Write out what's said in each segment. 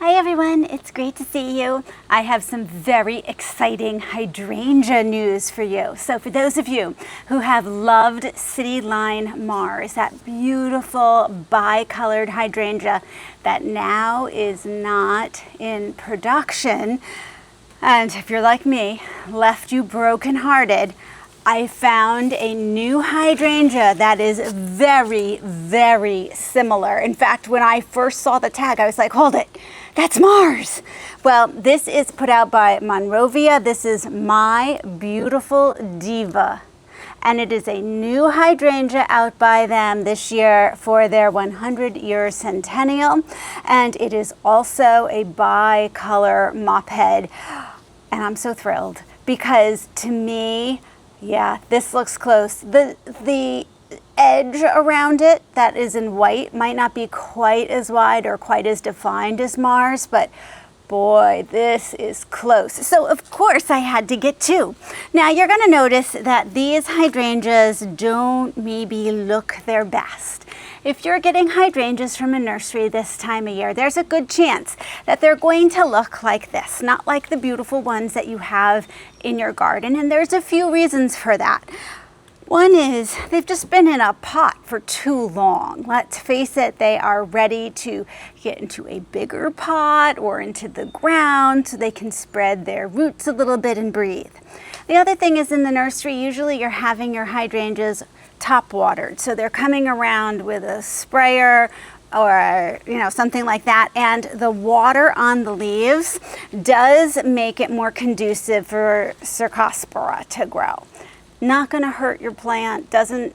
Hi everyone, it's great to see you. I have some very exciting hydrangea news for you. So for those of you who have loved City Line Mars, that beautiful bi-colored hydrangea that now is not in production, and if you're like me, left you brokenhearted, I found a new hydrangea that is very, very similar. In fact, when I first saw the tag, I was like, hold it, that's Mars. Well, this is put out by Monrovia. This is My Beautiful Diva. And it is a new hydrangea out by them this year for their 100-year centennial. And it is also a bi-color mop head. And I'm so thrilled because to me, yeah, this looks close. The edge around it that is in white might not be quite as wide or quite as defined as Mars, but boy, this is close. So of course I had to get two. Now you're going to notice that these hydrangeas don't maybe look their best. If you're getting hydrangeas from a nursery this time of year, there's a good chance that they're going to look like this, not like the beautiful ones that you have in your garden. And there's a few reasons for that. One is they've just been in a pot for too long. Let's face it, they are ready to get into a bigger pot or into the ground so they can spread their roots a little bit and breathe. The other thing is in the nursery, usually you're having your hydrangeas top watered. So they're coming around with a sprayer or something like that, and the water on the leaves does make it more conducive for Cercospora to grow. Not going to hurt your plant, doesn't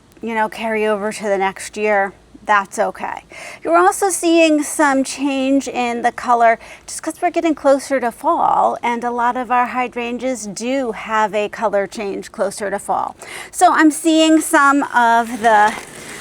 carry over to the next year. That's okay. You're also seeing some change in the color just because we're getting closer to fall, and a lot of our hydrangeas do have a color change closer to fall. So I'm seeing some of the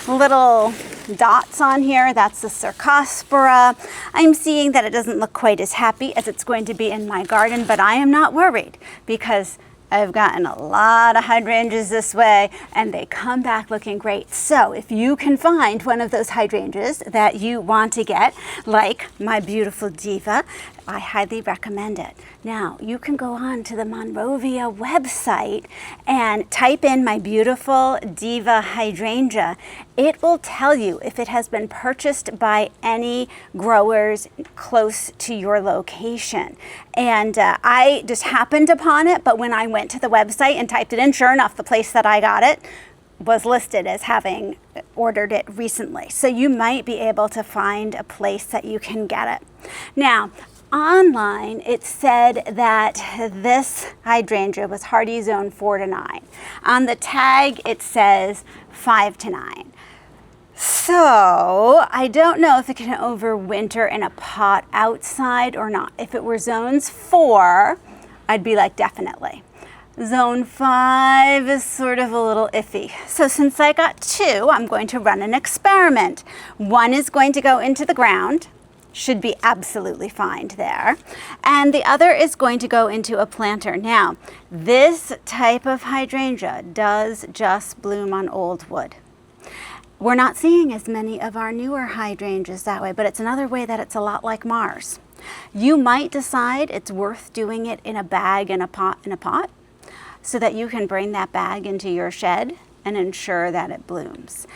little dots on here. That's the Cercospora. I'm seeing that it doesn't look quite as happy as it's going to be in my garden, but I am not worried because I've gotten a lot of hydrangeas this way and they come back looking great. So if you can find one of those hydrangeas that you want to get, like My Beautiful Diva, I highly recommend it. Now, you can go on to the Monrovia website and type in My Beautiful Diva hydrangea. It will tell you if it has been purchased by any growers close to your location. And I just happened upon it, but when I went to the website and typed it in, sure enough, the place that I got it was listed as having ordered it recently. So you might be able to find a place that you can get it. Now, online, it said that this hydrangea was hardy zone 4 to 9. On the tag, it says 5 to 9. So I don't know if it can overwinter in a pot outside or not. If it were zones 4, I'd be like, definitely. Zone 5 is sort of a little iffy. So since I got two, I'm going to run an experiment. One is going to go into the ground. Should be absolutely fine there. And the other is going to go into a planter. Now, this type of hydrangea does just bloom on old wood. We're not seeing as many of our newer hydrangeas that way, but it's another way that it's a lot like Mars. You might decide it's worth doing it in a bag, in a pot, so that you can bring that bag into your shed and ensure that it blooms.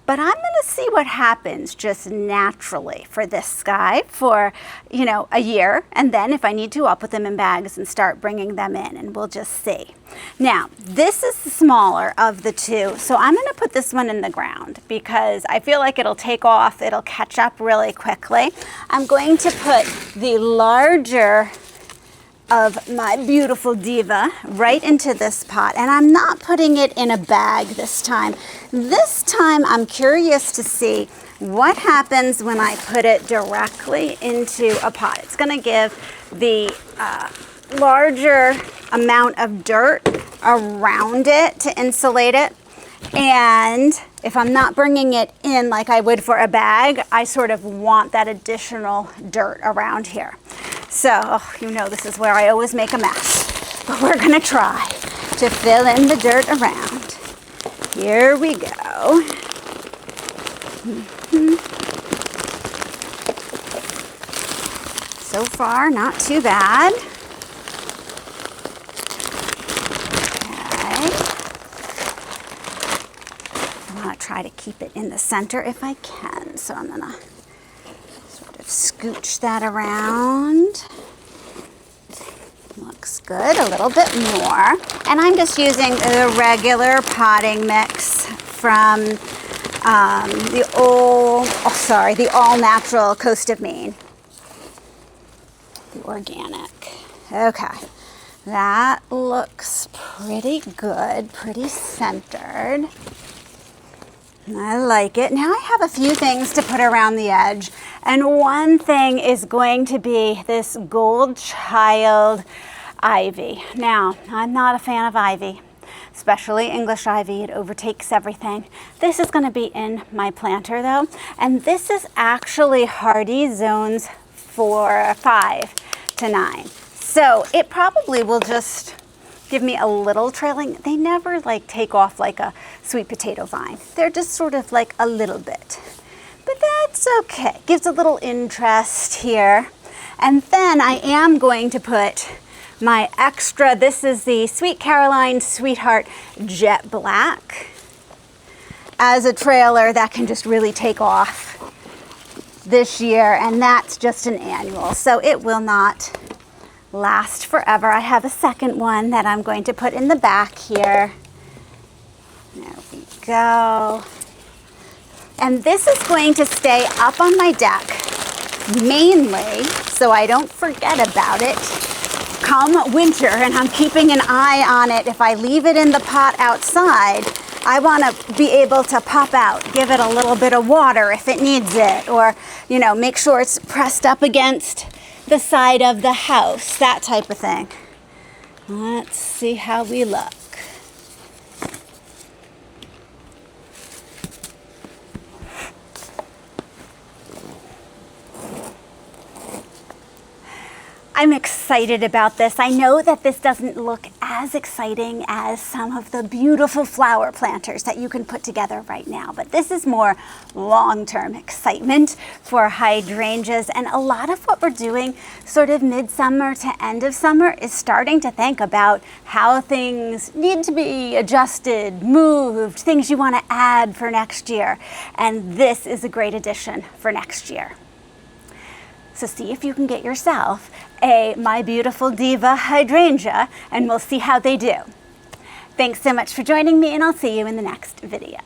But I'm going to see what happens just naturally for this guy for, a year. And then if I need to, I'll put them in bags and start bringing them in, and we'll just see. Now, this is the smaller of the two. So I'm going to put this one in the ground because I feel like it'll take off. It'll catch up really quickly. I'm going to put the larger of My Beautiful Diva right into this pot, and I'm not putting it in a bag this time. This time I'm curious to see what happens when I put it directly into a pot. It's going to give the larger amount of dirt around it to insulate it, and if I'm not bringing it in like I would for a bag, I sort of want that additional dirt around here. So, this is where I always make a mess, but we're going to try to fill in the dirt around. Here we go. So far, not too bad. Okay. I want to try to keep it in the center if I can. So I'm going to sort of scooch that around. Looks good, a little bit more. And I'm just using the regular potting mix from the all natural Coast of Maine. The organic. Okay, that looks pretty good, pretty centered. I like it. Now I have a few things to put around the edge. And one thing is going to be this Gold Child ivy. Now, I'm not a fan of ivy, especially English ivy. It overtakes everything. This is going to be in my planter though. And this is actually hardy zones 5 to 9. So it probably will just give me a little trailing. They never like take off like a sweet potato vine. They're just sort of like a little bit. But that's okay. Gives a little interest here. And then I am going to put my extra, this is the Sweet Caroline Sweetheart Jet Black, as a trailer that can just really take off this year, and that's just an annual, so it will not last forever. I have a second one that I'm going to put in the back here. There we go. And this is going to stay up on my deck mainly so I don't forget about it come winter, and I'm keeping an eye on it. If I leave it in the pot outside, I want to be able to pop out, give it a little bit of water if it needs it, or, you know, make sure it's pressed up against the side of the house, that type of thing. Let's see how we look. I'm excited about this. I know that this doesn't look as exciting as some of the beautiful flower planters that you can put together right now, but this is more long-term excitement for hydrangeas. And a lot of what we're doing sort of midsummer to end of summer is starting to think about how things need to be adjusted, moved, things you want to add for next year. And this is a great addition for next year. So see if you can get yourself a My Beautiful Diva hydrangea, and we'll see how they do. Thanks so much for joining me, and I'll see you in the next video.